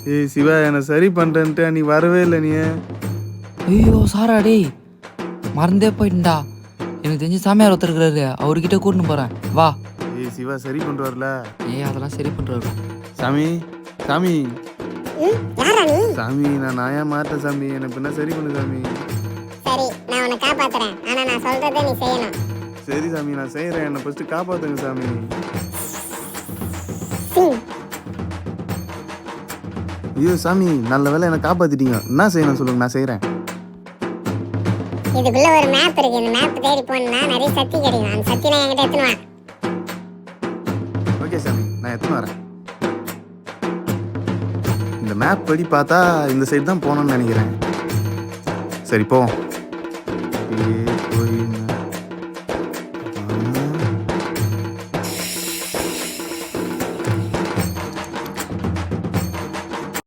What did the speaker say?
ஏய் சிவா என்னை சரி பண்ணுறேன்ட்டு நீ வரவே இல்லை நீ. ஐயோ சாரா டேய், மறந்தே போயிட்டா. எனக்கு தெரிஞ்சு சாமியார் ஒருத்தர் இருக்கிறாரு, அவர்கிட்ட கூட்டின்னு போகிறேன் வா. ஏய் சிவா சரி பண்ணிட்டு வரல. அதெல்லாம் சரி பண்ணுறாரு. சாமி சாமி யாரா நீ? சாமி நான் நாயா மாட்டேன் சாமி, என்னை பின்ன சரி பண்ணு சாமி. சரி நான் உன்னை காப்பாத்துறேன், ஆனா நான் சொல்றதை நீ செய்யணும். சரி சாமி நான் செய்கிறேன், என்னை ஃபஸ்ட்டு காப்பாற்றுங்க சாமி. ஐயோ சாமி நல்ல வேலை என்னை காப்பாற்றிட்டீங்க. என்ன செய்யணும் சொல்லுங்க, நான் செய்கிறேன். இதுக்குள்ள ஒரு மேப் இருக்கு, இந்த மேப் தேடி போனா நிறைய சக்தி கிடைக்கும். அந்த சக்தி நான் என்கிட்ட எடுத்துன்னு வா. ஓகே சாமி நான் எடுத்துன்னு வரேன். இந்த மேப் படி பார்த்தா இந்த சைடு தான் போகணும்னு நினைக்கிறேன். சரி போவோம். அப்படியே போய்